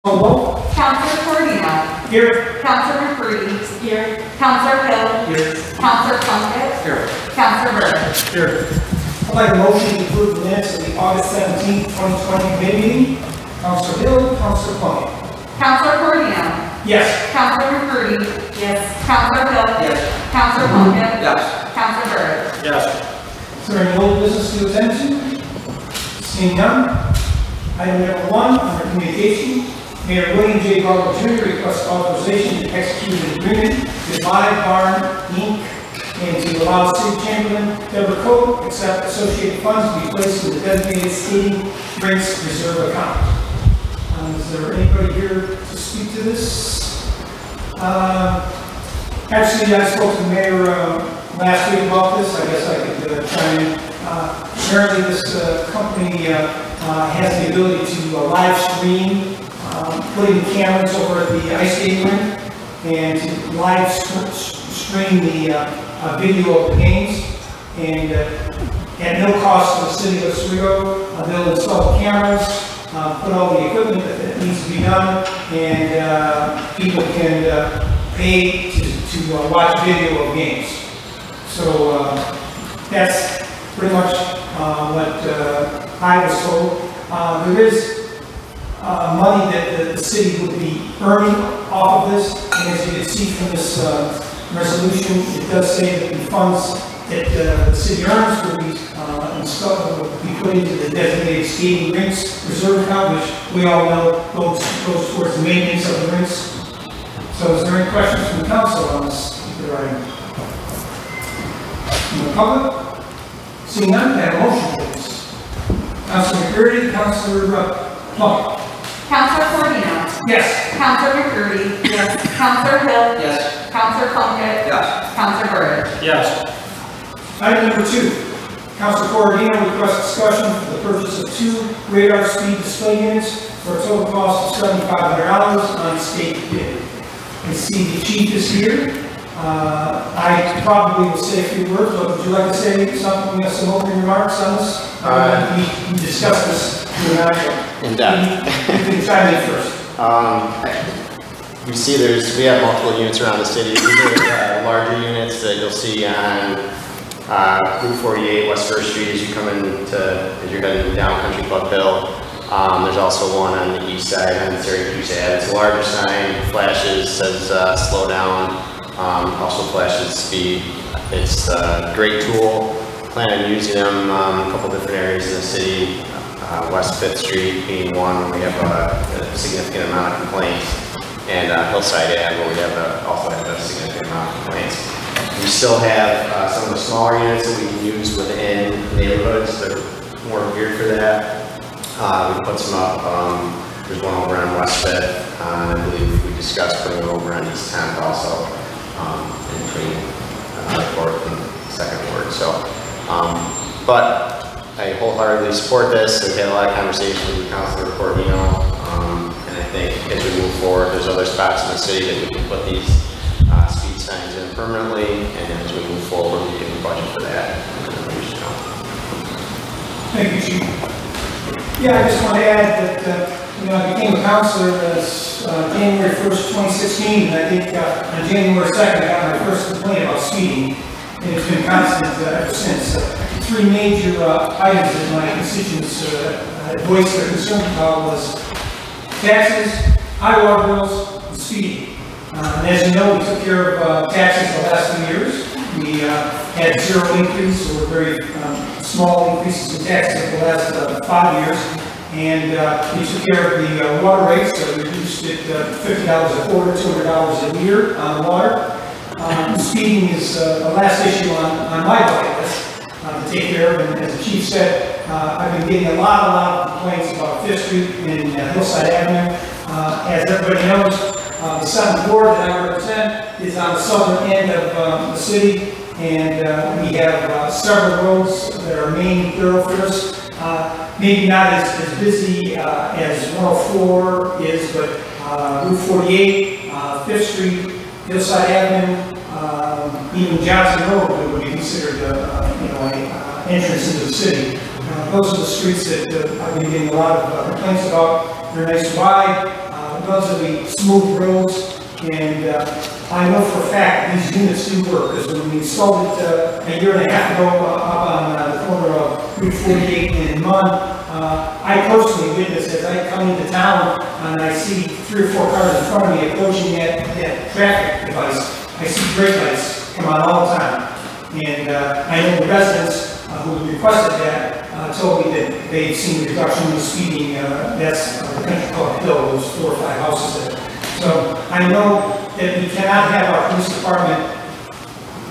Vote. Councilor Cordino. Here. Councilor McCready. Here. Councilor Hill. Here. Councilor Plunkett. Here. Councilor Burr. Here. I'd like a motion to approve the minutes of the August 17th, 2020 committee meeting. Councilor Hill, Councilor Plunkett. Councilor Cordino. Yes. Councilor McCready. Yes. Councilor Hill. Yes. Councilor Plunkett. Yes. Councilor Burr. Yes. Is there any old business to attend to? Seeing none. Item number 1, under communication. Mayor William J. Barlow Jr. requests authorization to execute an agreement with Live Barn, Inc. and to allow City Chamberlain Deborah Cope accept associated funds to be placed in the designated skating rinks reserve account. Is there anybody here to speak to this? Actually, I spoke to the mayor last week about this. I guess I could chime in. Apparently, this company has the ability to live stream putting cameras over at the ice skating rink and to live stream the video of the games, and at no cost to the city of Oswego, they'll install cameras, put all the equipment that needs to be done, and people can pay to watch video of games. So that's pretty much what I was told. There is money that the city would be earning off of this, and as you can see from this resolution, it does say that the funds that the city earns will be put into the designated skating rinks reserve account, which we all know goes towards the maintenance of the rinks. So is there any questions from the council on this particular item? From the public? Seeing none, can I have a motion, please? Councilor McCready, Councilor Plunkett. Councilor Cordino. Yes. Councilor McCready. Yes. Councilor Hill. Yes. Councilor Plunkett. Yes. Councilor Burr. Yes. Item number 2. Councilor Cordino requests discussion for the purchase of 2 radar speed display units for a total cost of $7,500 on state bid. I see the chief is here. I probably will say a few words, but would you like to say something, some opening remarks on this? We discussed this in depth. You can chime in first. We have multiple units around the city. These are larger units that you'll see on Route 48, West 1st Street as you come as you're heading down Country Club Hill. There's also one on the east side on Syracuse Ave. It's a larger sign, flashes, says slow down, also flashes speed. It's a great tool. Plan on using them a couple different areas in the city. West 5th Street being one where we have a significant amount of complaints, and Hillside Ave where we also have a significant amount of complaints. We still have some of the smaller units that we can use within neighborhoods that are more geared for that. We put some up. There's one over on West 5th. I believe we discussed putting it over on East 10th also, in between 4th and 2nd Ward. So, but I wholeheartedly support this. We've had a lot of conversations with Councilor Cordino, and I think as we move forward, there's other spots in the city that we can put these speed signs in permanently, and as we move forward, we can budget for that. Thank you, Chief. Yeah, I just want to add that I became a councilor January 1st, 2016, and I think on January 2nd, I got my first complaint about speeding, and it's been constant ever since. 3 major items that my constituents voiced their concern about was taxes, high water bills, and speeding. And as you know, we took care of taxes the last 2 years. We had 0 increase or very small increases in taxes for the last 5 years. And we took care of the water rates. We reduced it $50 a quarter, $200 a year on water. Speeding is the last issue on my bucket list to take care of, and as the chief said, I've been getting a lot of complaints about 5th Street and Hillside Avenue. As everybody knows, the 7th Ward that I represent is on the southern end of the city, and we have several roads that are main thoroughfares. Maybe not as busy as 104 is, but Route 48, 5th Street, Hillside Avenue, even Johnson Road would be considered an entrance into the city. Those are the streets that I've been getting a lot of complaints about. They're nice to buy. relatively smooth roads, and I know for a fact these units do work, because when we installed it a year and a half ago up on the corner of Route 48 and Munn, I personally witnessed as I come into town and I see 3 or 4 cars in front of me approaching that traffic device. I see brake lights come on all the time. And I know the residents who requested that told me that they've seen a reduction in speeding. That's the Country Club Hill, those 4 or 5 houses there. So I know that we cannot have our police department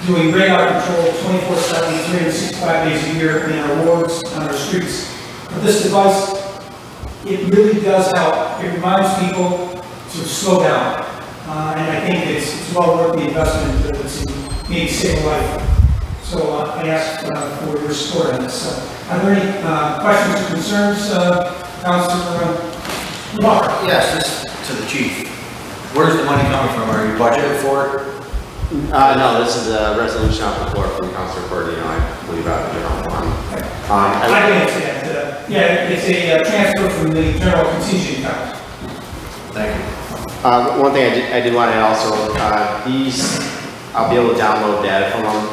doing radar control 24/7, 365 days a year in our wards, on our streets. But this device, it really does help. It reminds people to slow down. And I think it's well worth the investment to maybe save a life. So I ask for your support on this. Are there any questions or concerns, Councilor Walker? Yes, this to the chief. Where's the money coming from? Are you budgeted for it? No, this is a resolution off the floor from Councilor Cordino, I believe, out of general fund. I can answer that. Yeah, it's a transfer from the general contingency account. Thank you. One thing I did want to add also, these, I'll be able to download data from them,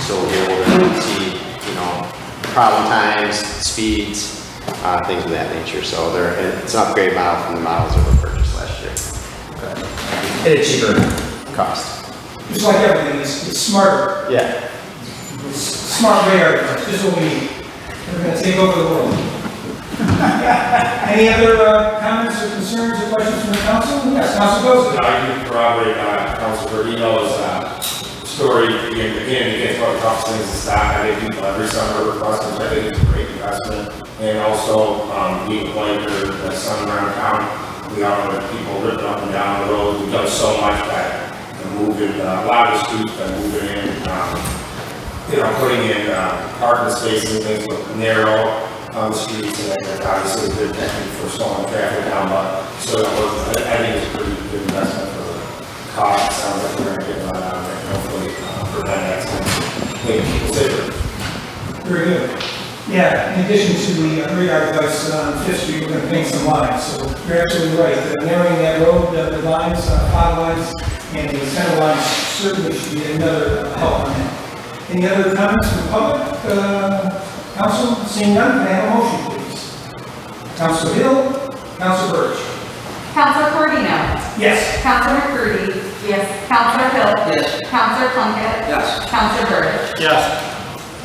so we'll be able to see, you know, problem times, speeds, things of that nature. So it's an upgrade model from the models that were purchased last year. Okay. It's cheaper Cost. Just like everything, it's smarter. Yeah. It's smart radar. This is what we need. We're going to take over the world. Any other comments or concerns or questions from the council? Yes, Council Goes. I can corroborate Councilor Cordino's story. Again, you guys want to talk things to stop. I think people every summer request, which I think is a great investment. And also, being a planter, the sun around town, we all know that people ripping up and down the road. We've done so much that moving a lot of the streets that moving in, you know, putting in parking spaces and things with narrow the streets, and that's obviously a good technique for slowing traffic down. But so I think it's a pretty good investment for the cost. It sounds like we're going to get a lot out of it, and hopefully prevent accidents, make people safer. Very good. Yeah, in addition to the radar device on 5th Street, we're going to paint some lines. So you're absolutely right. Narrowing that road, the lines, fog lines, and the center lines certainly should be another help on that. Any other comments from the public? Council, seeing none, can I have a motion, please? Councilor Hill, Councilor Birch. Councilor Cordino? Yes. Councilor McCurdy? Yes. Councilor Hill? Yes. Councilor Plunkett? Yes. Councilor Burge? Yes.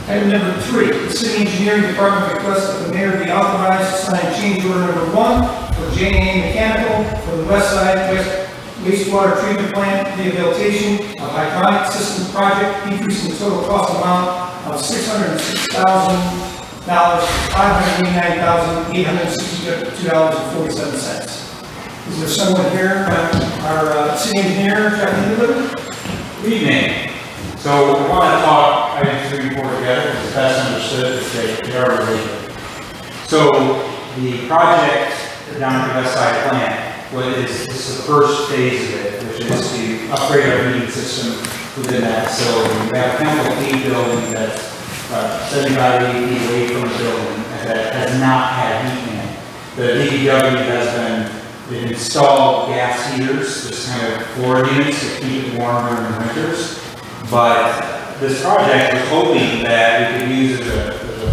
Item number 3, the City Engineering Department requests that the mayor be authorized to sign change order number 1 for J&A Mechanical for the West Side wastewater treatment plant rehabilitation of hydronic system project, decreasing the total cost amount of $606,000 to $589,862.47. Is there someone here, our city engineer, Captain Newland? Good evening. So we want to talk items 3 and 4 together, because best understood they are related. So the project down at the West Side plant, this is the first phase of it, which is to upgrade our heating system within that facility. We have a chemical feed building that's 75 to 80 feet away from the building that has not had heat in it. The DPW has been installed gas heaters, just kind of floor units to keep it warm during the winters. But this project was hoping that we could use as a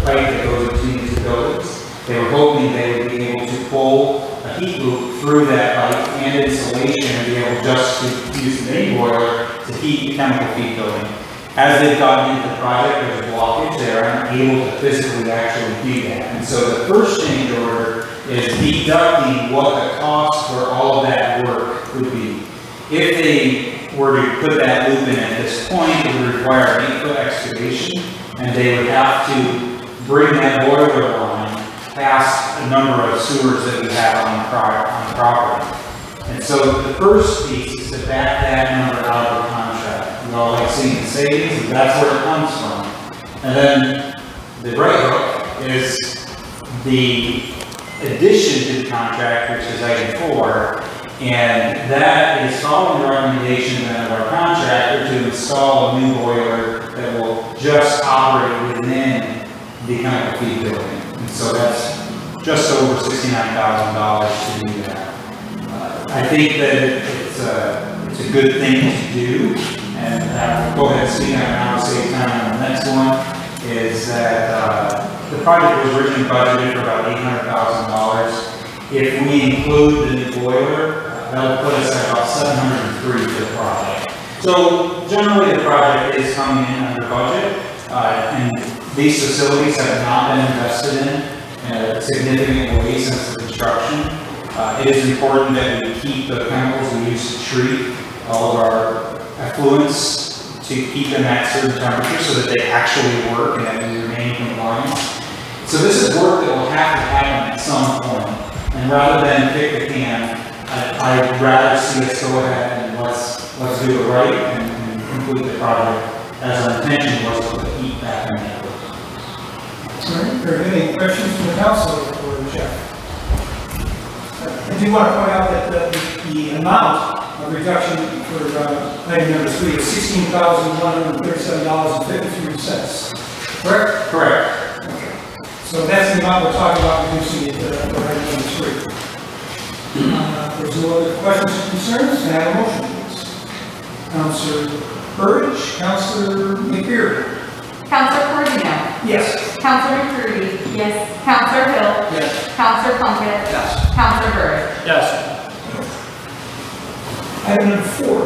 pipe that goes between these buildings. They were hoping they would be able to pull a heat loop through that pipe and insulation and be able just to use the mini boiler to heat the chemical feed building. As they've gotten into the project, there's a blockage. They aren't able to physically actually do that. And so the first change order is deducting what the cost for all of that work would be. If they were to put that loop in at this point, it would require an 8-foot excavation, and they would have to bring that boiler line past a number of sewers that we have on the property. And so the first piece is to back that number out of the contract. We all like seeing the savings, and that's where it comes from. And then the right hook is the addition to the contract, which is item 4, and that is following the recommendation of our contractor to install a new boiler that will just operate within the chemical feed building. And so that's just over $69,000 to do that. I think that it's a good thing to do, and go ahead and speak on it now, save time on the next one, is that the project was originally budgeted for about $800,000. If we include the new boiler, that'll put us at about $703,000 for the project. So generally the project is coming in under budget, and these facilities have not been invested in a significant way since the construction. It is important that we keep the chemicals we use to treat all of our effluents to keep them at certain temperatures so that they actually work and that we remain compliant. So this is work that will have to happen at some point. And rather than kick the can, I'd rather see us go ahead and let's do it right and complete the project as our intention was to put heat back in the network. All right, are there any questions from the council for Jeff? I do want to point out that the amount of reduction for item number 3 is $16,137.53. Correct? Correct. Okay. So that's the amount we're talking about reducing it for item number 3. There's no other questions or concerns. Can I have a motion, please? Councilor Burridge, Councilor McBeard. Councilor Cordino? Yes. Councilor McCurdy? Yes. Councilor Hill? Yes. Councilor Plunkett? Yes. Councilor Byrd? Yes. Item number 4,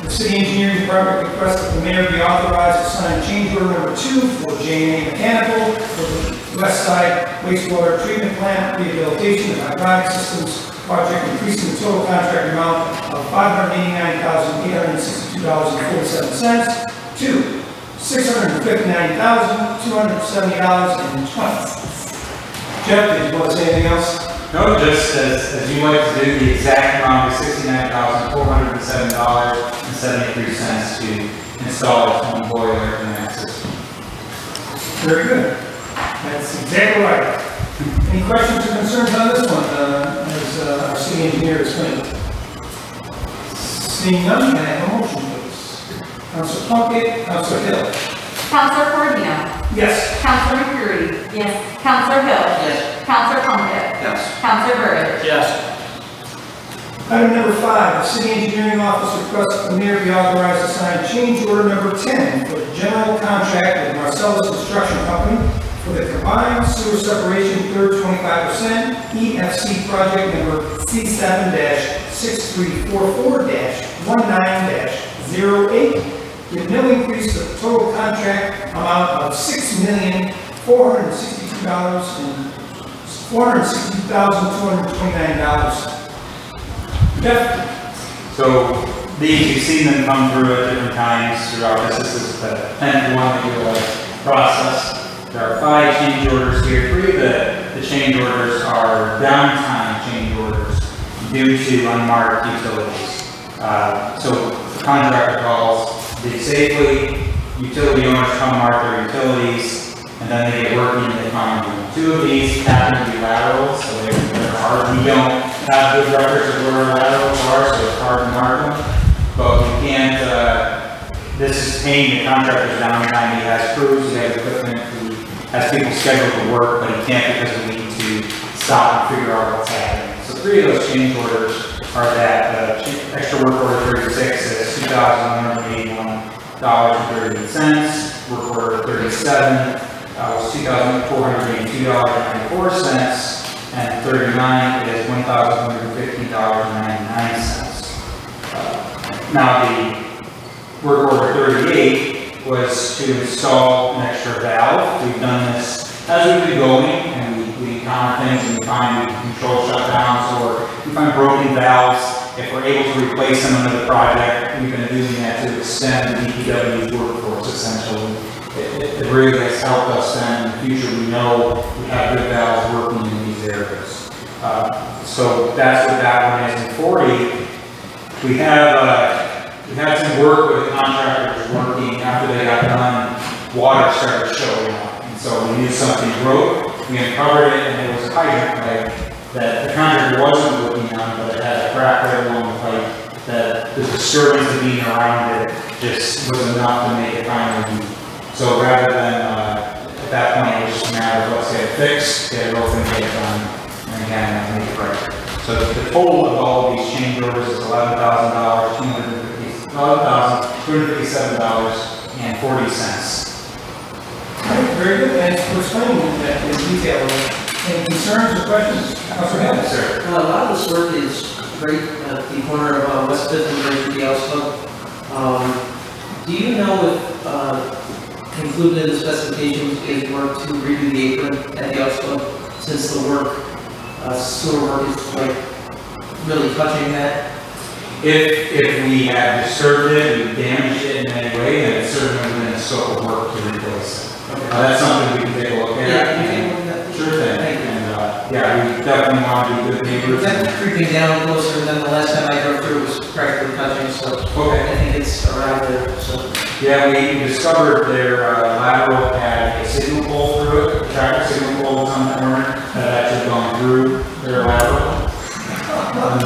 the City Engineering Department requests that the mayor be authorized to sign change order number 2 for J&A Mechanical for the West Side Wastewater Treatment Plant Rehabilitation and Hydronic Systems project, increasing the total contract amount of $589,862.47 to $659,270.20. Jeff, did you want to say anything else? No, just as you like to do, the exact amount is $69,407.73 to install a home boiler in that system. Very good. That's exactly right. Any questions or concerns on this one, as our city engineer explained? Seeing none, can I have a motion, please? Councilor Plunkett, Councilor Hill. Councilor Cordino? Yes. Councilor McCurdy? Yes. Councilor Hill? Yes. Councilor Plunkett? Yes. Councilor Byrd? Yes. Item number 5, the city engineering office requests that the mayor be authorized to sign change order number 10 for the general contract with Marcellus Construction Company for the combined sewer separation third 25% EFC project number C7-6344-19-08, with no increase to the total contract amount of $462,229. Jeff? So these, you've seen them come through at different times throughout this. This is the 10th one that you'll process. There are 5 change orders here. 3 of the change orders are downtime change orders due to unmarked utilities. So the contractor calls, they safely, utility owners come mark their utilities, and then they get working and they find them. 2 of these happen to be laterals, so they're hard. We don't have good records of where our laterals are, so it's hard to mark them. But we can't, this is paying the contractor's downtime. He has crews, he has equipment, he has people scheduled to work, but he can't because we need to stop and figure out what's happening. So 3 of those change orders are that extra work order 36 is $2,181.38. Work order 37 was $2,482.94, and 39 is $1,115.99. Now the work order 38 was to install an extra valve. We've done this as we've been going, and we encounter things and we find we can control shutdowns, or we find broken valves. If we're able to replace them under the project, we've been doing that to extend the DPW's workforce essentially. It really has helped us then in the future. We know we have good valves working in these areas. So that's what that one is. In 40, we had some work with contractors working after they got done. Water started showing up, and so we knew something broke. We uncovered it, and it was a hydrant pipe that the contractor wasn't working on, but it had a crack right along the pipe. That the disturbance of being around it just was enough to make it finally leak. So rather than, at that point, it was just a matter of let's get it fixed, get it open, get it done, and again, make it right. So the total of all of these change $11,257.40. All right, very good, thanks for explaining that in detail. Any concerns or questions? Councilor Hill? Yes, sir. A lot of this work is great at the corner of West Fifth and the Elks Club. Do you know if included in the specifications is work to redo the apron at the Elks Club, since the work, sewer work is like really touching that? If we have disturbed it, we damaged it in any way, then it's certainly within the scope of work to replace it. That's something we can take a look at. Yeah, you can look at that. Sure thing. Thank you. And, yeah, we definitely want to be good neighbors. That's creeping down closer than the last time I drove through, it was practically touching, so Okay. I think it's around there, so. Yeah, we discovered their lateral had a signal pole through it, a traffic signal pole was on the corner that had actually gone through their lateral. And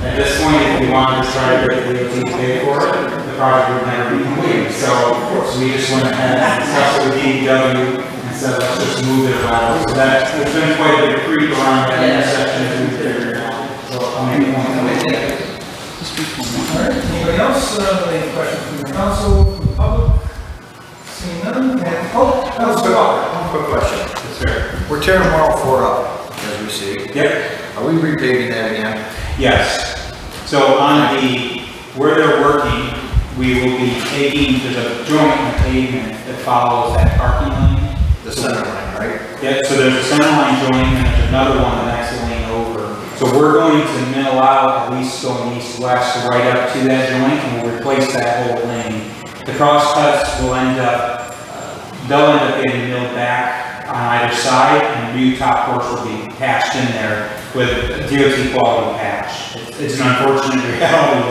at this point, if we wanted to try to get the DOT to pay for it, the project would never be completed. So we just went ahead and discussed it with DPW and said, let's just move it lateral. So there's been quite a bit of creep around that intersection as we figured it out. So I'll make a point. All right, anybody else, any questions from the council, from the public? Seeing none, and, Councilor Walker. One quick question. Yes, sir. We're tearing 104 up, as we see. Yep. Are we repaving that again? Yes. So on where they're working, we will be taking to the joint in the pavement that follows that parking lane. The center line, right? Yeah, so there's a center line joint and there's another one the next lane over. So we're going to mill out, at least going east-west, right up to that joint, and we'll replace that whole lane. The crosscuts will end up, they'll end up getting milled back on either side, and the new top course will be patched in there with a DOT quality patch. It's an unfortunate reality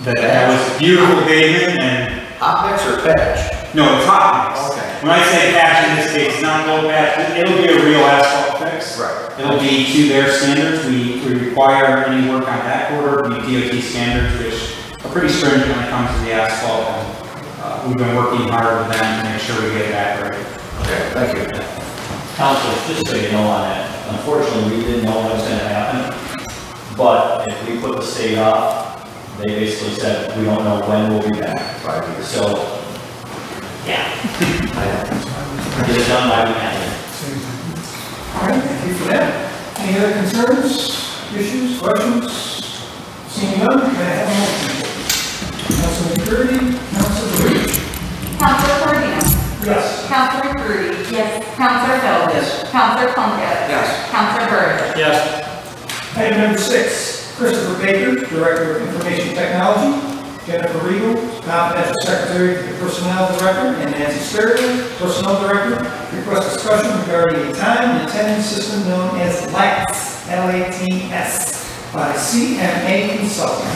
that was beautiful pavement and... Hot mix or patch? No, it's hot mix. Okay. When I say patch in this case, it's not gold patch, it'll be a real asphalt fix. Right. It'll be to their standards. We require any work on that quarter to be DOT standards, which are pretty stringent when it comes to the asphalt. And, we've been working hard with them to make sure we get that right. Okay, thank you. Council, just so you know on that, unfortunately, we didn't know what was going to happen, but if we put the state off, they basically said, we don't know when we'll be back. 5 years. So, yeah. Get it done by the end. All right, thank you for that. Any other concerns, issues, questions? Seeing none, can I have a motion? Councilor McCurdy, Councilor Bridge. Councilor Cordino? Yes. Councilor McCurdy? Yes. Councilor Hill? Yes. Councilor Plunkett? Yes. Councilor Byrd? Yes. Item number 6, Christopher Baker, Director of Information Technology, Jennifer Regal, Confidential Secretary to the Personnel Director, and Nancy Sterling, Personnel Director, request discussion regarding a time and attendance system known as LATS, L-A-T-S, by CMA Consulting.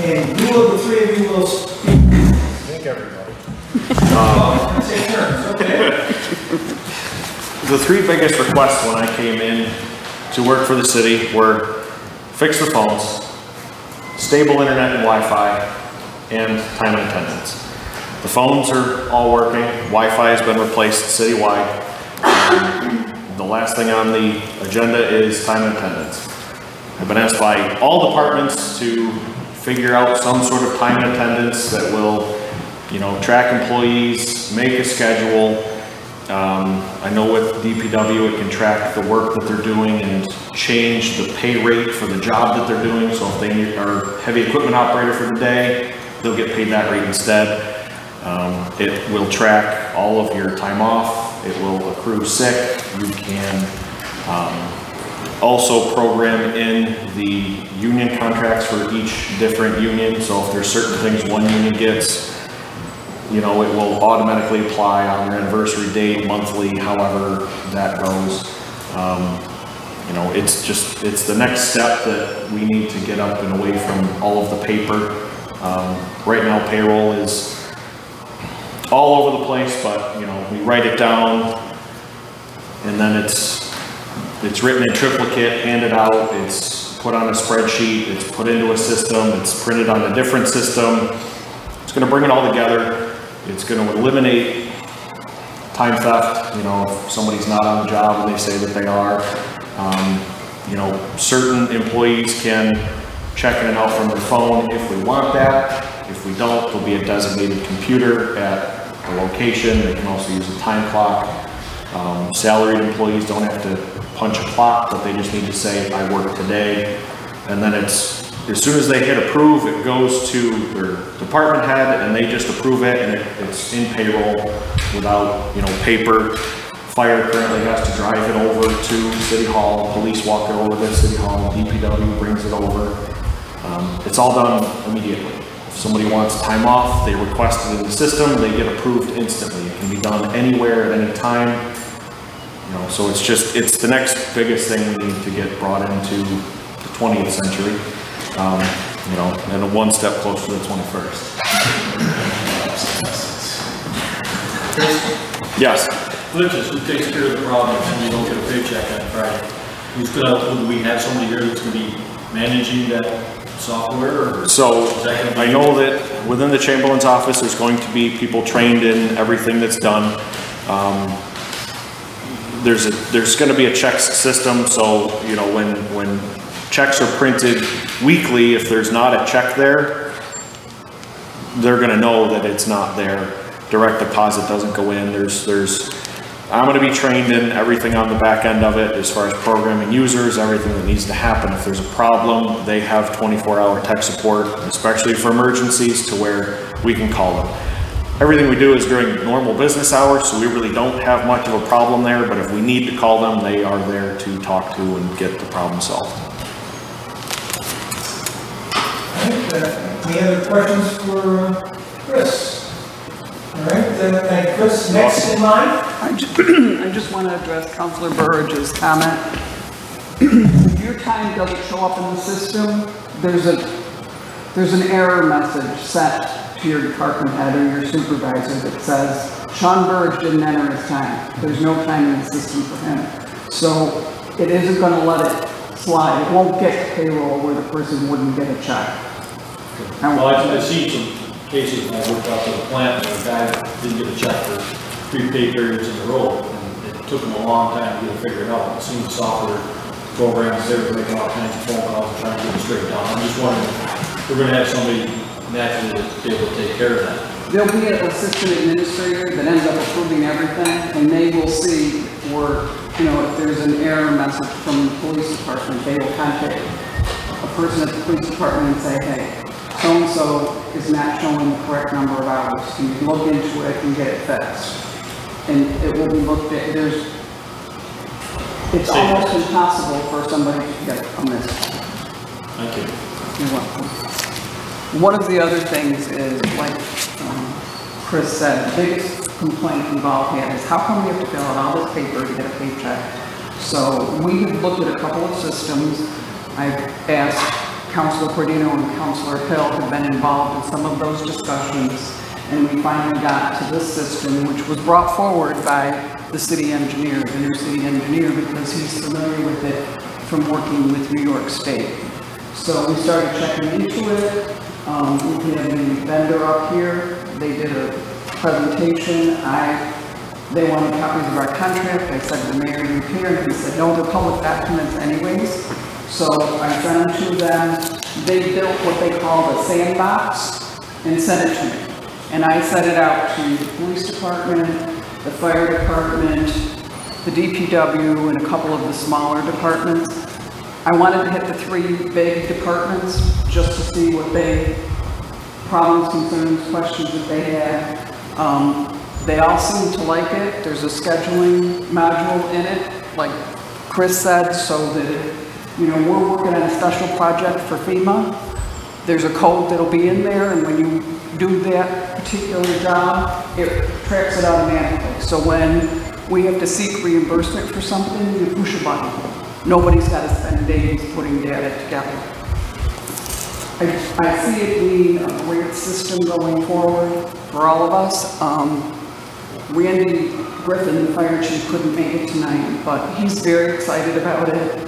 And who of the three of you will speak? I think everybody. Take turns, okay. The three biggest requests when I came in to work for the city were fix the phones, stable internet and Wi-Fi, and time and attendance. The phones are all working, Wi-Fi has been replaced citywide. The last thing on the agenda is time and attendance. I've been asked by all departments to figure out some sort of time and attendance that will, track employees, make a schedule. I know with DPW it can track the work that they're doing and change the pay rate for the job that they're doing. So if they are heavy equipment operator for the day, they'll get paid that rate instead. It will track all of your time off. It will accrue sick. You can also program in the union contracts for each different union. So if there's certain things one union gets, it will automatically apply on your anniversary date, monthly, however that goes. It's the next step that we need to get up and away from all of the paper. Right now payroll is all over the place, but we write it down and then it's written in triplicate, handed out, it's put on a spreadsheet, it's put into a system, it's printed on a different system. It's going to bring it all together. It's going to eliminate time theft. If somebody's not on the job and they say that they are, You know, certain employees can check in and out from their phone if we want that. If we don't, there'll be a designated computer at the location. They can also use a time clock. Salaried employees don't have to punch a clock, but they just need to say, I work today. And then it's, as soon as they hit approve, it goes to their department head and they just approve it, and it's in payroll without, you know, paper. Fire currently has to drive it over to City Hall, police walk it over to City Hall, DPW brings it over. It's all done immediately. If somebody wants time off, they request it in the system, they get approved instantly. It can be done anywhere at any time. You know, so it's just, it's the next biggest thing we need to get brought into the 20th century. You know, and one step closer to the 21st. Yes. For instance, who takes care of the problem and you don't get a paycheck on Friday? Who's gonna, do we have somebody here that's gonna be managing that software? Or so I know that within the Chamberlain's office, there's going to be people trained in everything that's done. There's going to be a checks system. So, you know, when checks are printed weekly, if there's not a check there, they're going to know that it's not there. Direct deposit doesn't go in. I'm going to be trained in everything on the back end of it, as far as programming users, everything that needs to happen. If there's a problem, they have 24-hour tech support, especially for emergencies, to where we can call them. Everything we do is during normal business hours, so we really don't have much of a problem there, but if we need to call them, they are there to talk to and get the problem solved. Any other questions for Chris? All right, thank you, Chris. Next in line. I just want to address Councilor Burridge's comment. If your time doesn't show up in the system, there's an error message sent to your department head or your supervisor that says, Sean Burridge didn't enter his time. There's no time in the system for him. So it isn't going to let it slide. It won't get to payroll where the person wouldn't get a check. Well, I've seen some cases when I worked out to the plant where a guy didn't get a check for 3 pay periods in a row, and it took him a long time to get it figured out. It seems software programs there are making all kinds of phone calls and trying to get it straight down. I'm just wondering, we're going to have somebody naturally to be able to take care of that. There'll be an assistant administrator that ends up approving everything, and they will see where, you know, if there's an error message from the police department, they will contact a person at the police department and say, hey, so-and-so is not showing the correct number of hours. Can you look into it and get it fixed? And it will be looked at. It's almost impossible for somebody to get a miss. Thank you. You're welcome. One of the other things is, like Chris said, the biggest complaint we've all had is how come we have to fill out all this paper to get a paycheck? So we have looked at a couple of systems. I've asked Councilor Cordino and Councilor Hill have been involved in some of those discussions, and we finally got to this system, which was brought forward by the city engineer, the new city engineer, because he's familiar with it from working with New York State. So we started checking into it. We have the vendor up here. They did a presentation. They wanted copies of our contract. I said to the mayor and here, and he said, no, they're public documents anyways. So I sent them to them. They built what they call a sandbox and sent it to me. And I sent it out to the police department, the fire department, the DPW, and a couple of the smaller departments. I wanted to hit the 3 big departments just to see what problems, concerns, questions that they had. They all seem to like it. There's a scheduling module in it, like Chris said, so that, you know, we're working on a special project for FEMA. There's a code that'll be in there, and when you do that particular job, it tracks it automatically. So when we have to seek reimbursement for something, you push a button. Nobody's got to spend days putting data together. I see it being a great system going forward for all of us. Randy Griffin, the fire chief, couldn't make it tonight, but he's very excited about it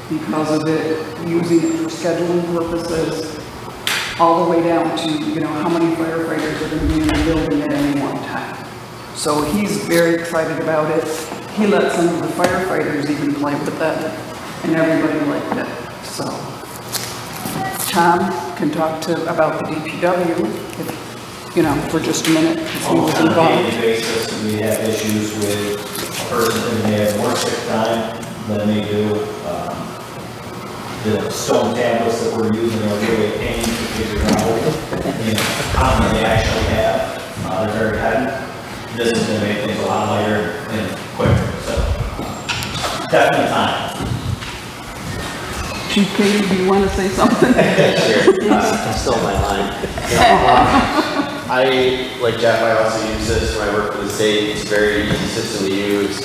because of it, using it for scheduling purposes, all the way down to, you know, how many firefighters are going to be in the building at any one time. So he's very excited about it. He let some of the firefighters even play with it. and everybody liked it, so. Tom can talk about the DPW, if, you know, for just a minute, because he was On a daily involved. basis, we have issues with a person who may have more sick time than they do. The stone tablets that we're using are really a pain to figure out how many they actually have. They're very heavy. This is going to make things a lot lighter and quicker, so definitely time. Chief Katie, do you want to say something? Sure, still my line. I, like Jeff, I also use this when I work for the state. It's a very easy system to use.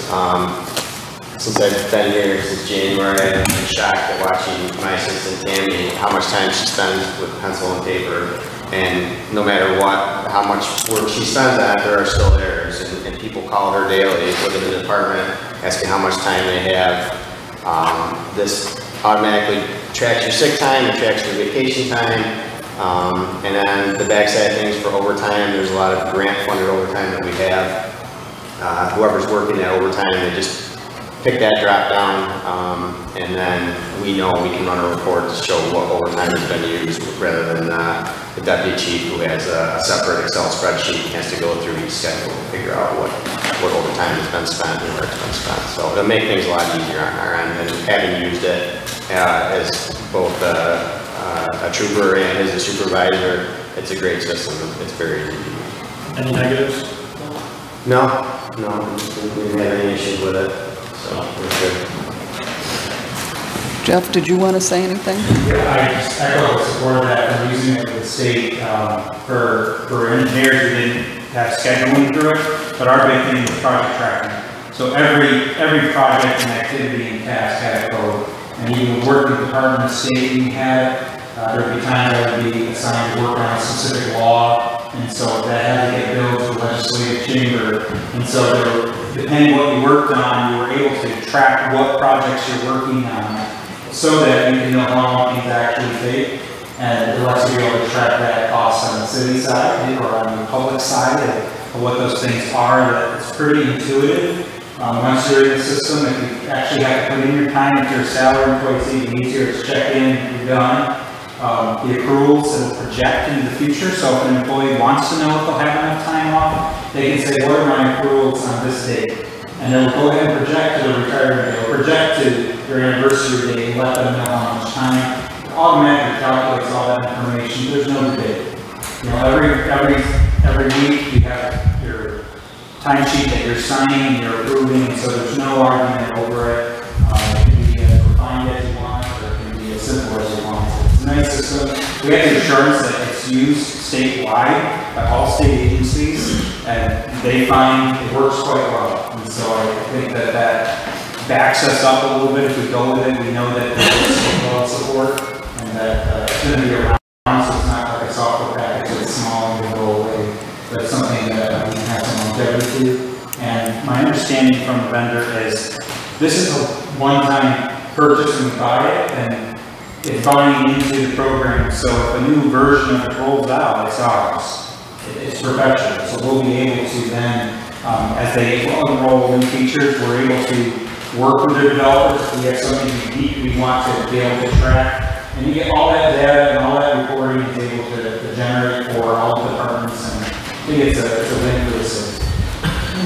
Since I've been here since January, I've been shocked at watching my assistant Tammy, how much time she spends with pencil and paper. And no matter what, how much work she spends on it, there are still errors. And people call her daily within the department, asking how much time they have. This automatically tracks your sick time, it tracks your vacation time. And then the backside of things for overtime, there's a lot of grant funded overtime that we have. Whoever's working that overtime, they just pick that drop down, and then we know we can run a report to show what overtime has been used, rather than the deputy chief who has a separate Excel spreadsheet and has to go through each schedule and figure out what overtime has been spent and where it's been spent. So it'll make things a lot easier on our end, and having used it as both a trooper and as a supervisor, it's a great system. It's very easy to use. Any negatives? No, we didn't have any issues with it. So we're good. Jeff, did you want to say anything? Yeah, I just echo the support of that. We're using it with the state for engineers who didn't have scheduling through it, but our big thing was project tracking. So every project and activity and task had a code, and even working with the Department of State, we had there would be times I would be assigned to work on a specific law, and so that had to get billed to the legislative chamber, and so depending what you worked on, you were able to track what projects you're working on, so that you can know how long things actually take, and it lets you be able to track that cost on the city side or on the public side of what those things are. That it's pretty intuitive. Once you're in the system, if you actually have to put in your time, if you're a salary employee, it's even easier to check in and you're done. The accruals that will project into the future, so if an employee wants to know if they'll have enough time off, they can say, what are my accruals on this date? And they'll go ahead and project to the retirement day, or project to their anniversary day, and let them know how much time. It automatically calculates all that information. There's no debate. You know, every week you have your timesheet that you're signing and you're approving, and so there's no argument over it. It can be as refined as you want, or it can be as simple as you want. It's a nice system. We have the assurance that it's used statewide by all state agencies, and they find it works quite well. And so I think that backs us up a little bit. If we go with it, we know that there's well support, and that it's going to be around, so it's not like a software package that's small and will go away. But it's something that we can have some longevity to. And my understanding from the vendor is this is a one-time purchase when we buy it, and it's buying into the program. So if a new version of it rolls out, it's ours. It's perpetual. So we'll be able to then, as they unroll new features, we're able to work with their developers. If we have something unique we want to be able to track, and you get all that data and all that reporting is able to generate for all the departments, and I think it's a win for the city.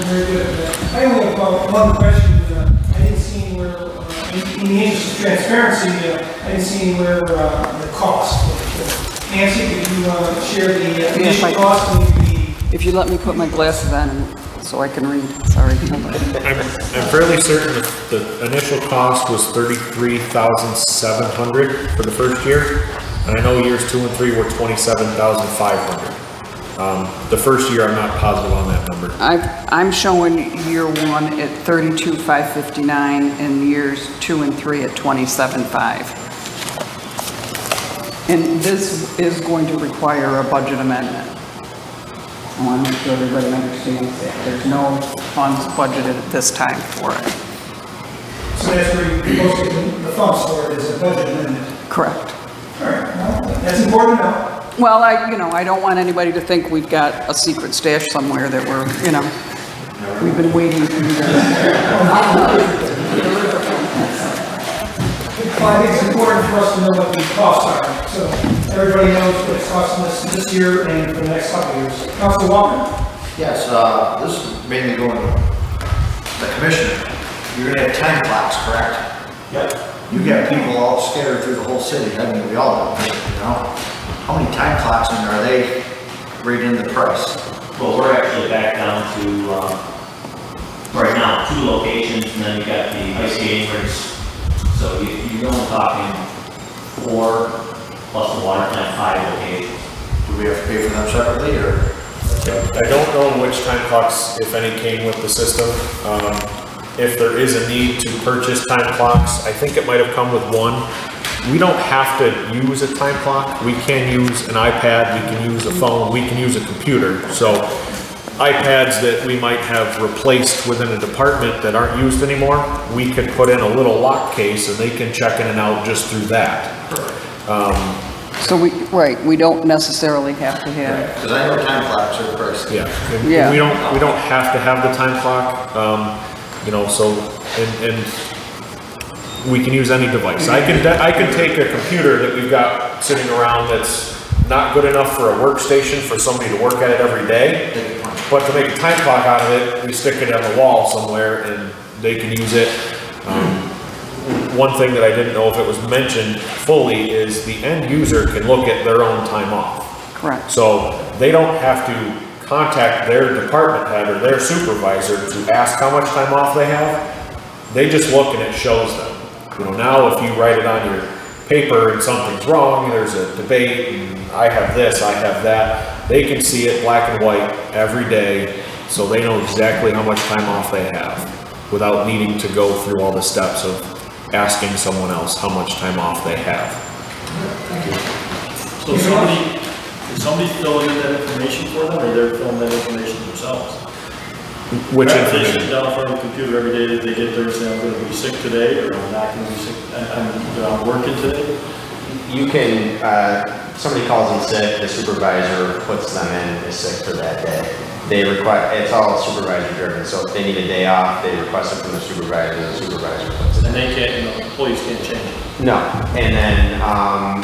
Very good. I only have one question. I didn't see anywhere, in the interest of transparency, I didn't see anywhere the cost. Nancy, could you share the initial cost and If you let me put my glasses on so I can read, sorry. I'm fairly certain that the initial cost was $33,700 for the first year, and I know years 2 and 3 were $27,500. The first year, I'm not positive on that number. I'm showing year 1 at $32,559 and years 2 and 3 at $27,500. And this is going to require a budget amendment. I want to make sure everybody understands that. There's no funds budgeted at this time for it. So that's where you're posting the funds for it, is a budget amendment? Correct. All right, well, that's important now. Well, I don't want anybody to think we've got a secret stash somewhere that we're, we've been waiting to do that. Well, I think it's important for us to know what the costs are, so everybody knows what it's costing us this year and for the next couple of years. Councilor Walker? Yes, this is mainly going to the commissioner. You're gonna have time clocks, correct? Yep. You got people all scattered through the whole city, I mean, we all do, you know? How many time clocks and are they rated in the price? Well, we're actually back down to, right now, 2 locations, and then you got the ice skating rinks. So you're only talking 4 plus the water plant, 5 locations. Do we have to pay for them separately, or? I don't know which time clocks, if any, came with the system. If there is a need to purchase time clocks, I think it might have come with one. We don't have to use a time clock. We can use an iPad, we can use a phone, we can use a computer. So iPads that we might have replaced within a department that aren't used anymore, we could put in a little lock case and they can check in and out just through that. So we don't necessarily have to have. Because I know time clocks are pricey. Yeah. And Yeah. we don't have to have the time clock. You know, so, and we can use any device. I can take a computer that we've got sitting around that's not good enough for a workstation for somebody to work at it every day, but to make a time clock out of it, we stick it on the wall somewhere and they can use it. One thing that I didn't know if it was mentioned fully is the end user can look at their own time off. Correct. So they don't have to contact their department head or their supervisor to ask how much time off they have. They just look and it shows them. You know, now if you write it on your paper and something's wrong, there's a debate, and I have this, I have that, they can see it black and white every day, so they know exactly how much time off they have without needing to go through all the steps of asking someone else how much time off they have. So is somebody filling in that information for them, or they're filling that information themselves? Which They information? sit down in front of a computer every day that they get there and say, I'm gonna be sick today, or I'm not gonna be sick, I'm working today? You can, somebody calls in sick, the supervisor puts them in as sick for that day. They request, it's all supervisor driven, so if they need a day off, they request it from the supervisor puts it in. And they can't, employees can't change it. No, and then,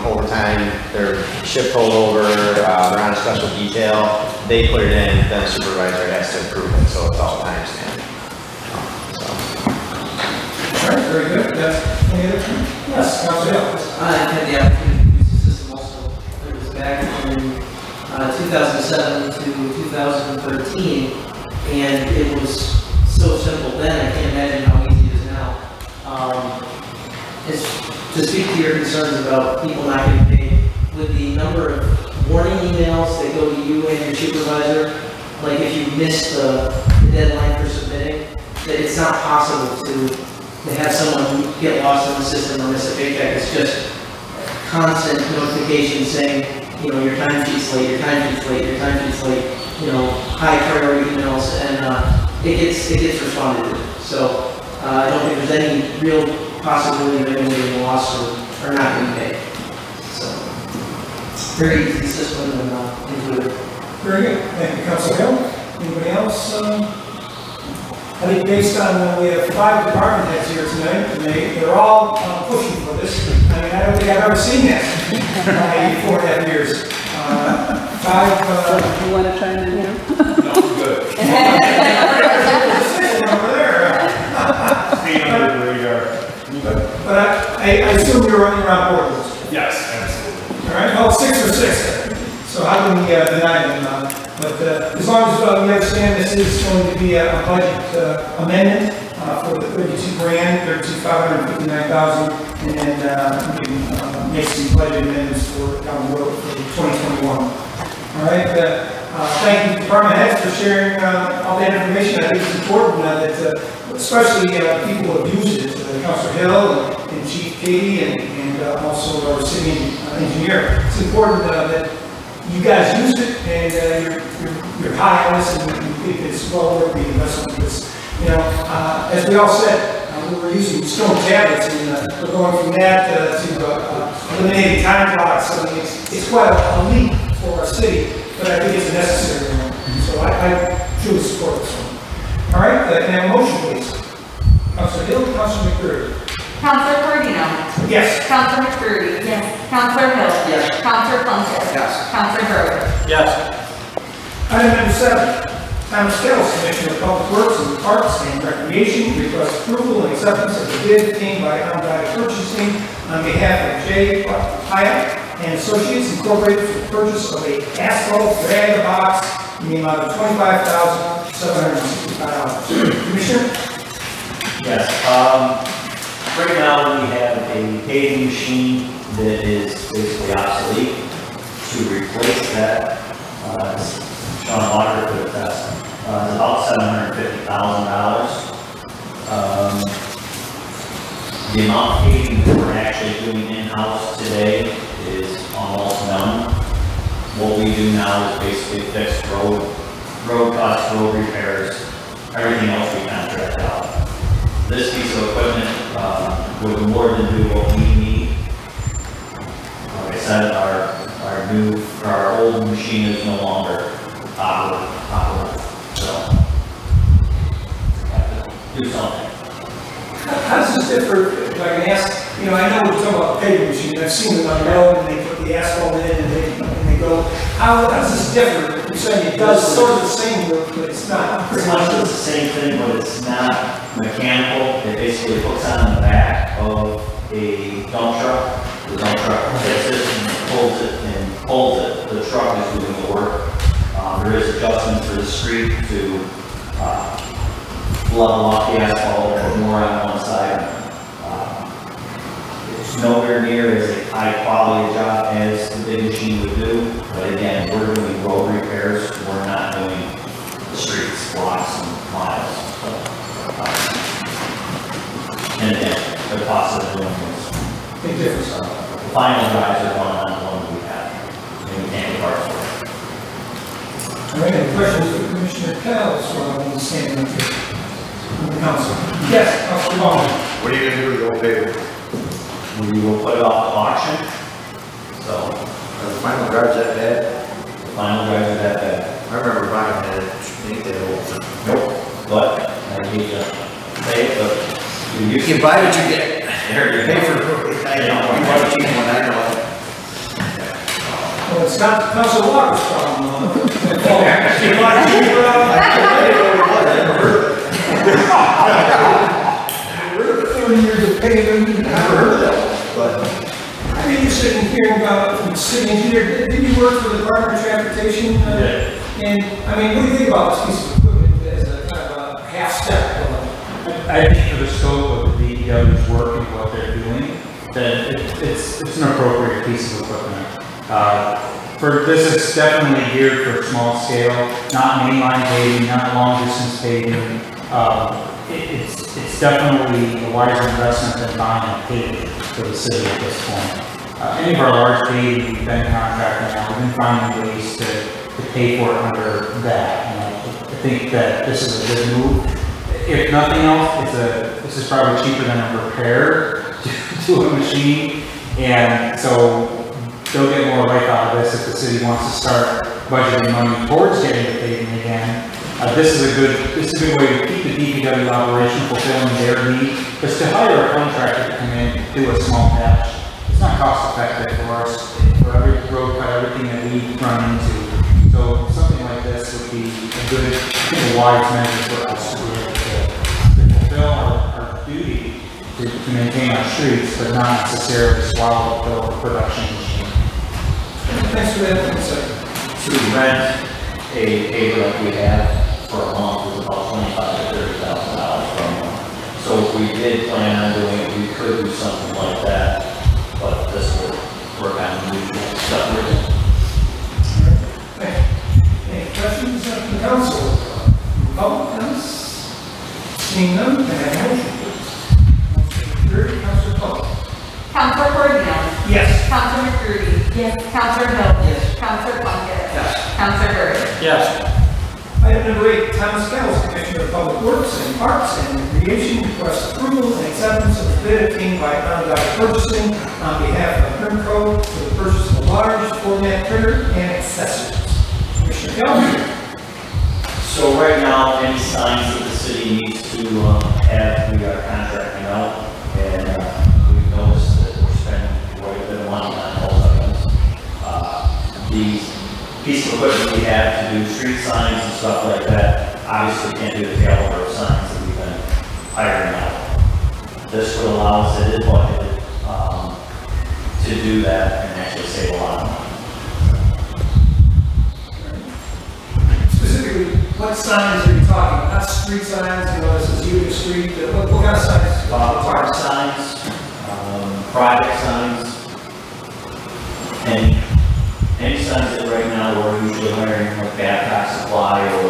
overtime, they're shift holdover, they're on a special detail, they put it in, then the supervisor has to approve it, so it's all time stamped. All right, very good. Any other? Yes, Councilor Hill. I had the opportunity to use the system also. It was back in 2007 to 2013, and it was so simple then, I can't imagine how easy it is now. It's to speak to your concerns about people not getting paid, with the number of warning emails that go to you and your supervisor, like if you miss the deadline for submitting, that it's not possible to have someone get lost in the system or miss a paycheck. It's just constant notifications saying, you know, your time sheet's late, your time sheet's late, your time sheet's late, you know, high priority emails, and it gets responded to. So I don't think there's any real possibility of anyone getting lost or not getting paid. So very easy system and intuitive. Very good. Thank you, Councilor Hill. Anybody else? I think based on, we have 5 department heads here tonight, and they're all pushing for this. I mean, I don't think I've ever seen that in 4.5 years. 5, You want to chime in here? No, I'm good. over there. Stay under the radar. But I assume you're on board with this. Yes, absolutely. All right, well, 6 or 6. So how can we deny them? But as long as we understand this is going to be a budget amendment for the $32,559,000, and then we can make some budget amendments for down the road for 2021. All right. Thank you, department heads, for sharing all that information. I think it's important that, especially people who have used it, Councilor Hill and Chief Katie, and also our city engineer. It's important that you guys used it, and you're high on this, and you think it's well worth the investment. Because, you know, as we all said, we were using stone tablets, and we're going from that to eliminating time clocks. I mean, it's quite a leap for our city, but I think it's a necessary one. So I truly support this one. All right, can I have a motion, please? Councilor Hill, Councilor McCreary. Counselor Cardino. Yes. Counselor McCurdy. Yes. Counselor Hill. Yes. Counselor Plunkett. Yes. Counselor Berger. Yes. Item number 7, Thomas Kettles, Commissioner of Public Works and Parks and Recreation, requests approval and acceptance of the bid obtained by Onondaga Purchasing on behalf of J. Hyatt and Associates Incorporated for the purchase of a asphalt drag box in the amount of $25,765. Commissioner? Yes, right now we have a paving machine that is basically obsolete. To replace that, Sean Walker for the test, is about $750,000. The amount of paving that we're actually doing in-house today is almost none. What we do now is basically fix road cuts, road repairs, everything else we contract out. This piece of equipment would more than do what we need. Like I said, our old machine is no longer operable. So, have to do something. How does this differ, if I can ask, I know we're talking about the paving machine, I've seen it on the road, and they put the asphalt in, and they go, how does this differ? You're saying it does sort of the same work, but it's not. Pretty much it's the same thing, but it's not mechanical. It basically hooks on the back of a dump truck. The dump truck hits it and pulls it and pulls it. The truck is doing the work. There is adjustments for the street to level off the asphalt or put more on one side. It's nowhere near as a high quality job as the big machine would do. But again, we're doing road repairs. We're not doing the streets, blocks, and miles. So, and again, the cost of doing this. Big difference. The final drives are one on one we have. And we can't get parts for it. All right, any questions for Commissioner Kettles while he's standing up here? From the council. Yes, Councilor Bowman. What are you gonna do with the old paper? We will put it off to auction. So, Are the final drives that bad? the final drives are that bad. I remember buying that, ain't that old. Nope. But, I hate to say it, but you You buy what you get. There you Pay go. for it. I know, you buy a cheap one, I know. Well, it's not Councilor Walker's problem. You want to keep it on? I never heard of it. 30 years of paving. Never heard of that one, but. I mean, you're sitting here about from the city engineer. Did you work for the Department of Transportation? Yeah. And, I mean, what do you think about this piece of equipment as a kind of a half step? I think for the scope of the DPW's work and what they're doing, that it's an appropriate piece of equipment. This is definitely geared for small scale, not mainline paving, not long distance paving. It's definitely a wiser investment than buying a paving for the city at this point. Any of our large paving, we've been contracting now, we've been finding ways to pay for it under that. And I think that this is a good move. If nothing else, this is probably cheaper than a repair to a machine, and so they'll get more life out of this if the city wants to start budgeting money towards getting the paving again. This is a good way to keep the DPW operation fulfilling their need. Is to hire a contractor to come in and do a small patch. It's not cost effective for us for every road cut, everything that we run into. So something like this would be a wise measure for us to be able to fulfill our duty to maintain our streets, but not necessarily swallow the production machine. Thanks for that insight. To rent a paper like we have for a month is about $25,000 to $30,000 per month. So if we did plan on doing it, we could do something like that, but this would work on the usual stuff we're doing. Any questions from the council? Public comments? Seeing none, can I have a motion, please? Councilor Paul. Counselor Cardino. Yes. Counselor McCurdy. Yes. Counselor Hill. Yes. Counselor Plunkett. Yes. Counselor Berger. Yes. Item number 8, Thomas Kettles, Commissioner of Public Works and Parks and Recreation, requests approval and acceptance of the bid obtained by Onondaga Purchasing on behalf of Printco for the purchase of a large format printer and accessories. Commissioner Kettles. So right now, any signs that the city needs to have, we are contracting out, and And we've noticed that we're spending quite a bit of money on those items. These piece of equipment we have to do street signs and stuff like that, obviously can't do the caliber of signs that we've been hiring out. This would allow us, it is budgeted, to do that and actually save a lot of money. Specifically, what signs are you talking about? Not street signs, you know, this is Union Street, what kind of signs? Park signs, project signs, and any signs that right now we're usually hiring like Babcock Supply or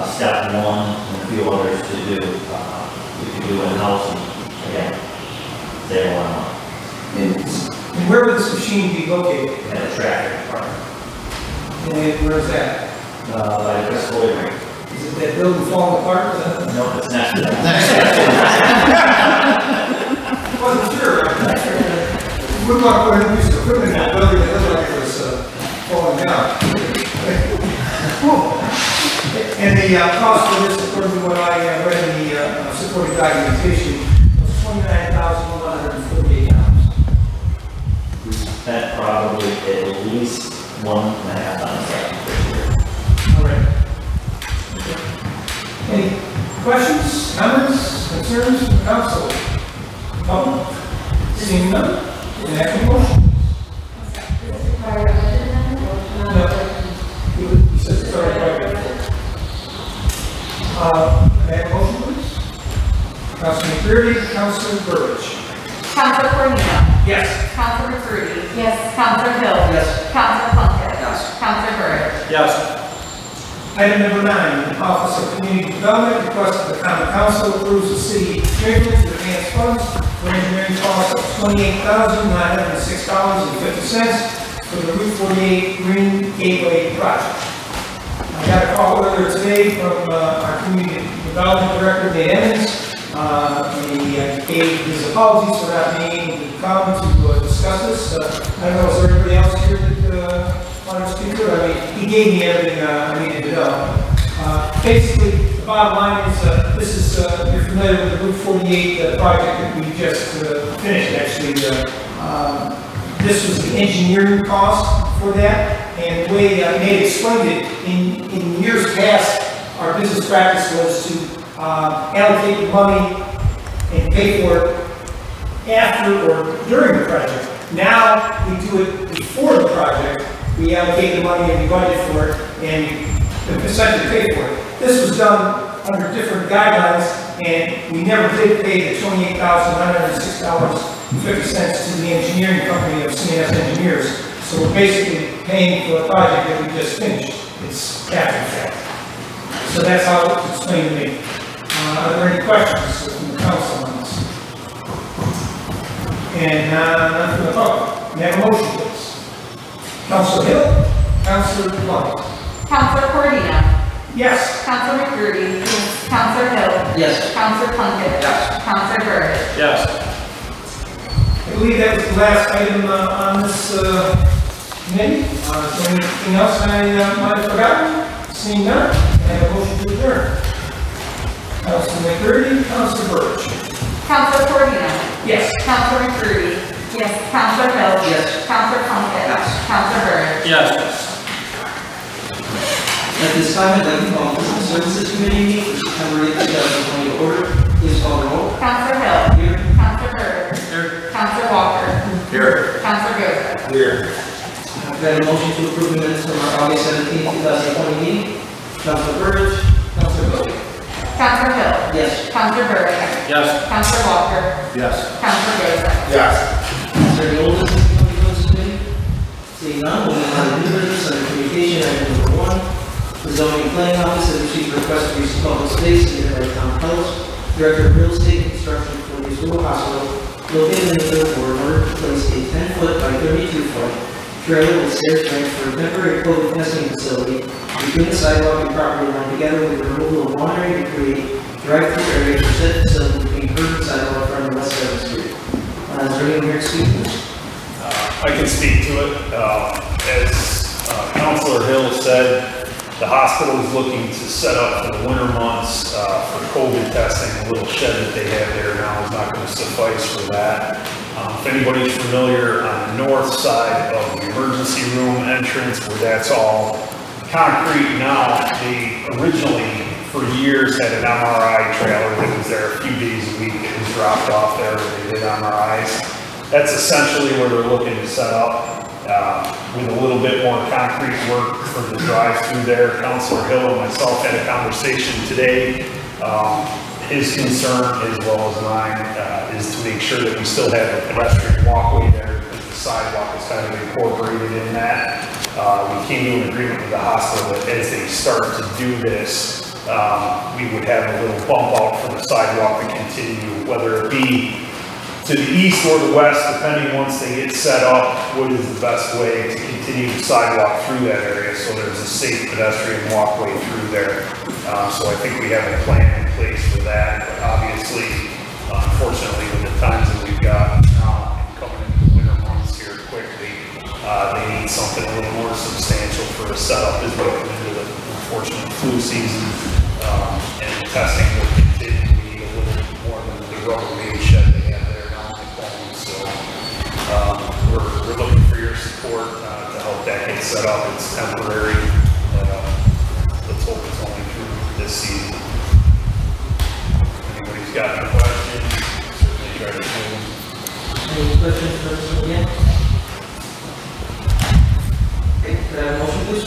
Step One and a few others to do. We can do in-house and again, save a lot of money. And where would this machine be located? At a traffic department. And where is that? By the Crystal Ring. Is it that building falling apart? No, it's next to that. I wasn't sure. We wouldn't want to put any use of equipment in that building that looked like it was falling down. And the cost for this, according to what I read in the supporting documentation, was $29,148. We spent probably at least 1.5 on that this year. All right. Any questions, comments, concerns from the council? Public? Seeing none? Can I have a motion? No. He says it's already right before. May I have a motion, please? Councilman McCreary, Councilor Burbidge. Counselor Cornell. Yes. Counselor McCurdy. Yes. Counselor Hill. Yes. Counselor Plunkett. Yes. Counselor Byrd. Yes. Item number 9, the Office of Community Development requests that the Common Council approves the city of Chamberlain to advance funds for engineering costs of $28,906.50 for the Route 48 Green Gateway project. I got a call earlier today from our Community Development Director, Nate Evans. He gave his apologies for not being able to come to discuss this. I don't know, is there anybody else here that wanted to speak to it? I mean, he gave me everything I needed to know. Basically, the bottom line is, this is, you're familiar with the Route 48 project that we just finished, actually. This was the engineering cost for that, and the way Nate explained it, in years past, our business practice was to allocate the money and pay for it after or during the project. Now, we do it before the project. We allocate the money and we budget for it, and essentially pay for it. This was done under different guidelines, and we never did pay the $28,906.50 to the engineering company of CNS Engineers. So we're basically paying for a project that we just finished. It's after the fact. So that's how it's explained to me. Are there any questions from the council on this? And none from the public. May I have a motion, please? Councilor Hill, Councilor Plunkett. Counselor Cornell. Yes. Counselor McCurdy. Yes. Counselor Hill. Yes. Counselor Plunkett. Yes. Counselor Byrd. Yes. I believe that was the last item on this committee. Is there anything else I might have forgotten? Seeing none, I have a motion to adjourn. Councilor McCurdy, Councilor Burbidge. Counselor Cornell. Yes. Counselor McCurdy. Yes. Counselor Hill. Yes. Counselor Plunkett. Yes. Counselor Byrd. Yes. At this time, I'd like to call the Business Services Committee meeting for September 8th, 2020 to order. Please call the roll. Counselor Hill. Here. Counselor Byrd. Here. Counselor Walker. Here. Counselor Goza. Here. I've got a motion to approve the minutes from our August 17th, 2020 meeting. Counselor Burbidge. Counselor Hill. Counselor Hill. Yes. Counselor Byrd. Yes. Counselor Walker. Yes. Counselor Goza. Yes. Is there any old business to come before this committee? Seeing none, we'll move on to new business under communication. Item number 1. The zoning and planning office has received a request to use public space in the town house. Director of Real Estate and Construction for the Azul Hospital, located in the third ward, in order to place a 10-foot by 32-foot trailer with stairs ramp for a temporary COVID testing facility between the sidewalk and property line, together with the removal of laundry to create drive-through area for said facility between curb and sidewalk from the west side of the street. Is there anyone here to speak to this? I can speak to it. As Councilor Hill said, The hospital is looking to set up for the winter months for COVID testing. A little shed that they have there now is not going to suffice for that. If anybody's familiar on the north side of the emergency room entrance where that's all concrete now, they originally for years had an MRI trailer that was there a few days a week. It was dropped off there where they did MRIs. That's essentially where they're looking to set up. With a little bit more concrete work for the drive-through there. Councilor Hill and myself had a conversation today. His concern, as well as mine, is to make sure that we still have a pedestrian walkway there because the sidewalk is kind of incorporated in that. We came to an agreement with the hospital that as they start to do this, we would have a little bump out for the sidewalk to continue, whether it be to the east or the west, depending once they get set up, what is the best way to continue the sidewalk through that area so there's a safe pedestrian walkway through there. So I think we have a plan in place for that. But obviously, unfortunately, with the times that we've got now coming into the winter months here quickly, they need something a little more substantial for a setup as we come into the unfortunate flu season. And testing will continue. We need a little more than the Rubbermaid shed they have there now in the home. So we're looking for your support to help that get set up. It's temporary. Let's hope it's only through this season. Anybody's got any questions? Certainly try to do. Any questions for us again? Okay, could I have a motion, please?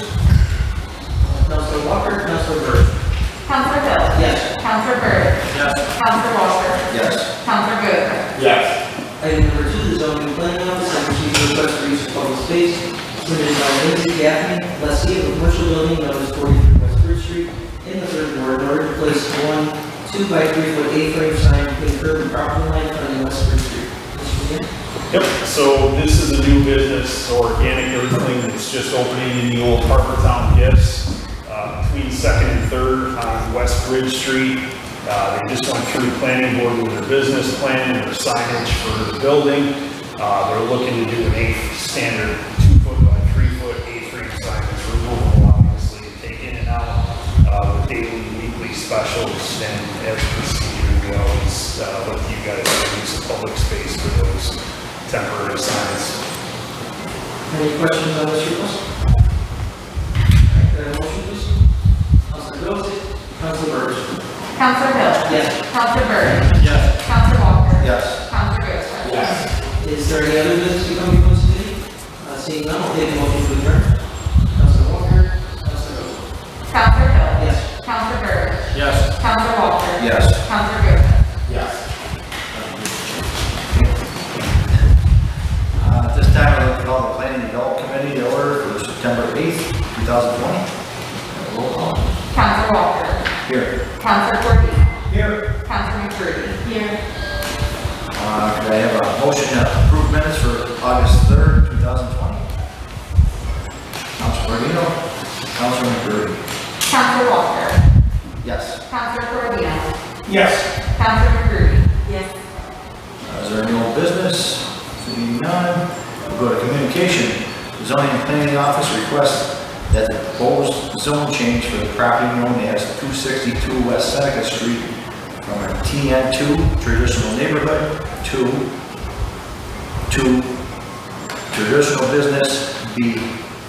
Councilor Walker, Councilor Byrd. Councilor Hill. Yes. Councilor Byrd. Yes. Councilor Walker. Yes. Councilor Goodman. Yes. Item number 2, the zoning and planning office has received a request for use of public space submitted by Lindsay Gaffney, lessee of a commercial building known as 43 West Bridge Street in the 3rd Ward in order to place one 2 by 3 foot A-frame sign between curb and property line on West Bridge Street. Mr. McGinn? Yep, so this is a new business, organic everything that's just opening in the old Harbortown Gifts between 2nd and 3rd on West Bridge Street. They just went through the planning board with their business plan and their signage for the building. They're looking to do an standard 2 foot by 3 foot A-frame sign that's removable, obviously, take in and out with daily, weekly specials, and as procedure, we always let you guys use the public space for those temporary signs. Any questions on this request? Alright, could I have a motion, please? Councilor Hill. Councilor Byrd. Councilor Hill. Yes. Councilor Byrd. Yes. Councilor Walker. Yes. Councilor Goodman. Yes. Is there any other business to come before the city? Seeing none, I'll take a motion to adjourn. Councilor Walker. Councilor Hill. Councilor Hill. Yes. Councilor Byrd. Yes. Councilor Walker. Yes. Councilor Goodman. Yes. At this time, I'd like to call the Planning and Development Committee to order for September 8th, 2020. Roll call. Councilor Walker. Here. Councilor Cordino. Here. Councilor McCurdy. Here. Could I have a motion to approve minutes for August 3rd, 2020? Councilor Cordino. Councilor McCurdy. Councilor Walker. Yes. Councilor Cordino. Yes. Councilor McCurdy. Yes. Is there any old business? Seeing none, we'll go to communication. The zoning and planning office requests that the proposed zone change for the property known as 262 West Seneca Street from a TN2 traditional neighborhood to traditional business be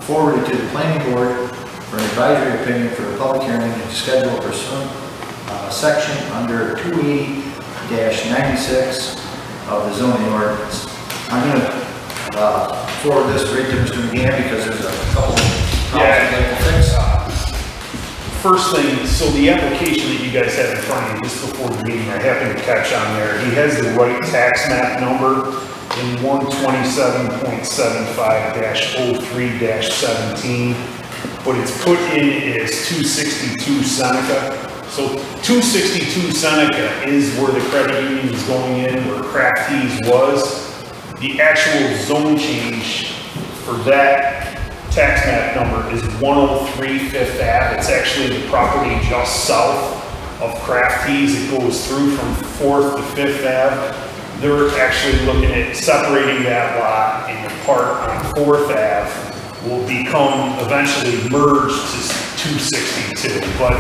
forwarded to the planning board for an advisory opinion for a public hearing and schedule pursuant section under 280-96 of the zoning ordinance. I'm going to forward this right to Mr. McGann because there's a couple of problems I'd like to fix. First thing, so the application that you guys have in front of you just before the meeting, I happened to catch on there. He has the right tax map number in 127.75-03-17, but it's put in as 262 Seneca. So 262 Seneca is where the credit union is going in, where Kraft Tees was. The actual zone change for that tax map number is 103 Fifth Ave. It's actually the property just south of Kraft Tees. It goes through from 4th to 5th Ave. They're actually looking at separating that lot, and the part on 4th Ave will become eventually merged to 262, but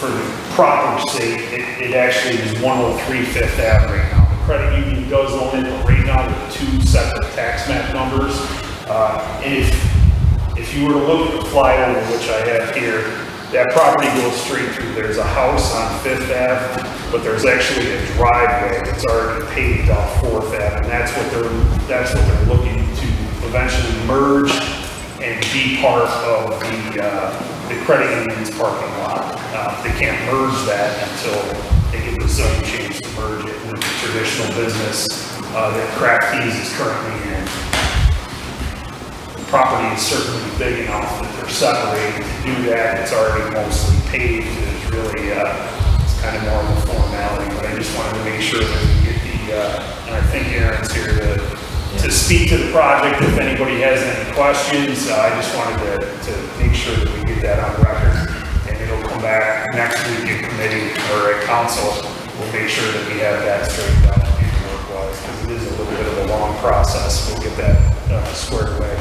for the proper sake, it actually is 103 Fifth Ave right now. The credit union does own it, but right now there are two separate tax map numbers. And if you were to look at the flyover, which I have here, that property goes straight through. There's a house on Fifth Ave, but there's actually a driveway that's already paved off Fourth Ave, and that's what they're looking to eventually merge and be part of the credit union's parking lot. They can't merge that until they get the zone change to merge it with the traditional business that Craft Keys is currently in. The property is certainly big enough that they're separated to do that. It's already mostly paved. It's really, it's kind of more of a formality, but I just wanted to make sure that we get and I think Aaron's here to speak to the project if anybody has any questions. I just wanted to make sure that we get that on record, and it'll come back next week in committee or at council. We'll make sure that we have that straightened out paperwork-wise, because it is a little bit of a long process. We'll get that squared away.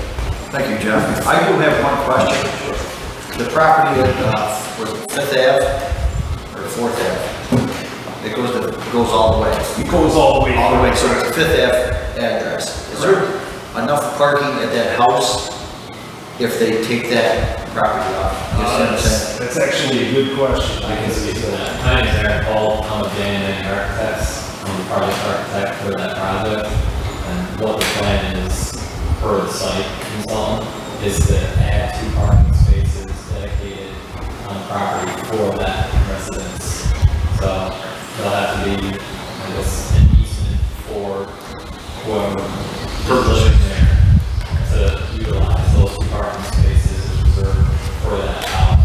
Thank you, Jeff. I do have one question. The property at was it Fifth Ave or Fourth Ave? It goes all the way. It goes all the way. All the way. So it's a Fifth Ave address. Is there enough parking at that house if they take that property off? That's actually a good question. I can speak to that. My name is Aaron Paul. I'm a Dan Architects. I'm the project architect for that project. And what the plan is for the site consultant is to add 2 parking spaces dedicated on the property for that residence. So there'll have to be, I guess, an easement for whoever is living there to utilize those 2 parking spaces reserved for that house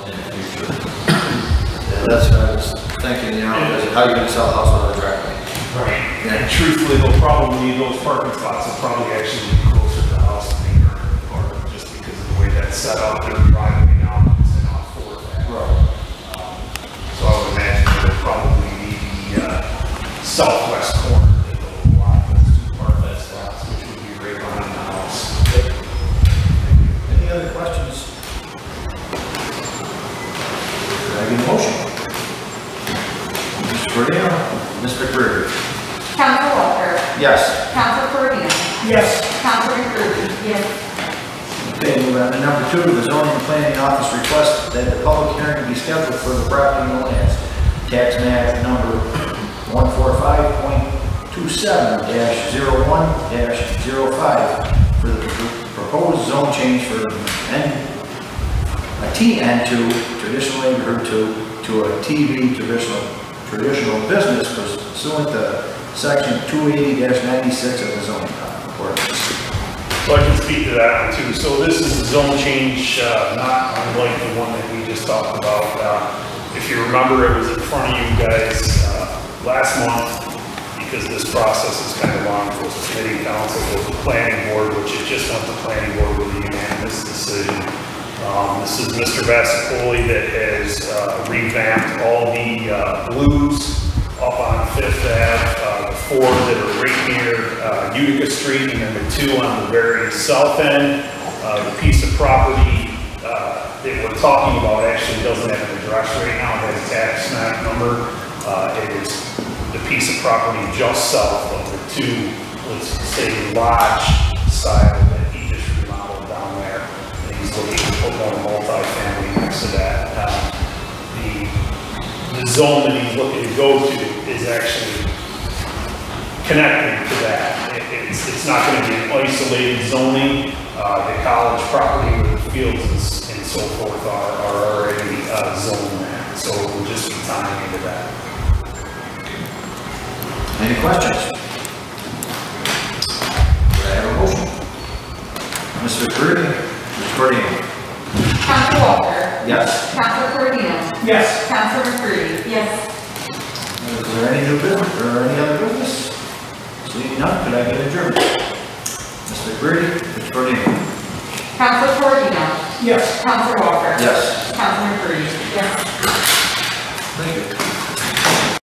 in the future. Yeah, that's what I was thinking, you know, how you can sell a house on the driveway. Right. And truthfully, those parking spots will probably actually be closer to the house than the current apartment, just because of the way that's set up. Their driveway now is in off Fourth Ave. So I would imagine it would probably be the southwest corner that they'll allow those 2 parking spots, which would be right behind the house. Any other questions? Can I get a motion? Mr. Cordero, Mr. McCreary. Council Walker. Yes. Council Corino. Yes. Council McCurdy. Yes. Okay, moving on to number 2, the zoning and planning office requests that the public hearing be scheduled for the property known as tax map number 145.27-01-05 for the proposed zone change for a TN2, traditional neighborhood 2, to a TB, traditional business pursuant to section 280-96 of the zoning ordinance. So I can speak to that one too. So this is a zone change, not unlike the one that we just talked about. If you remember, it was in front of you guys last month, because this process is kind of long for the committee council, with the planning board, which it just went to planning board with a unanimous decision. This is Mr. Bassipoli that has revamped all the blues up on Fifth Ave, the 4 that are right near Utica Street, and then the 2 on the very south end. The piece of property that we're talking about actually doesn't have an address right now. It has a tax map number. It is the piece of property just south of the 2, let's say, lodge style that he just remodeled down there. And he's looking to put more multi-family next to that. The zone that he's looking to go to is actually connected to that. It's not going to be an isolated zoning. The college property where the fields and so forth are already zoned there. So we'll just be tying into that. Any questions? Do I have a motion? Mr. McCreary, Mr. Cordino. Council Walker. Yes. Council Corino. Yes. Council McCurdy. Yes. Is there any new business or any other business? Seeing none, could I get adjourned? Mr. McCreary, Mr. Cordino. Council Corino. Yes. Council Walker. Yes. Council McCurdy. Yes.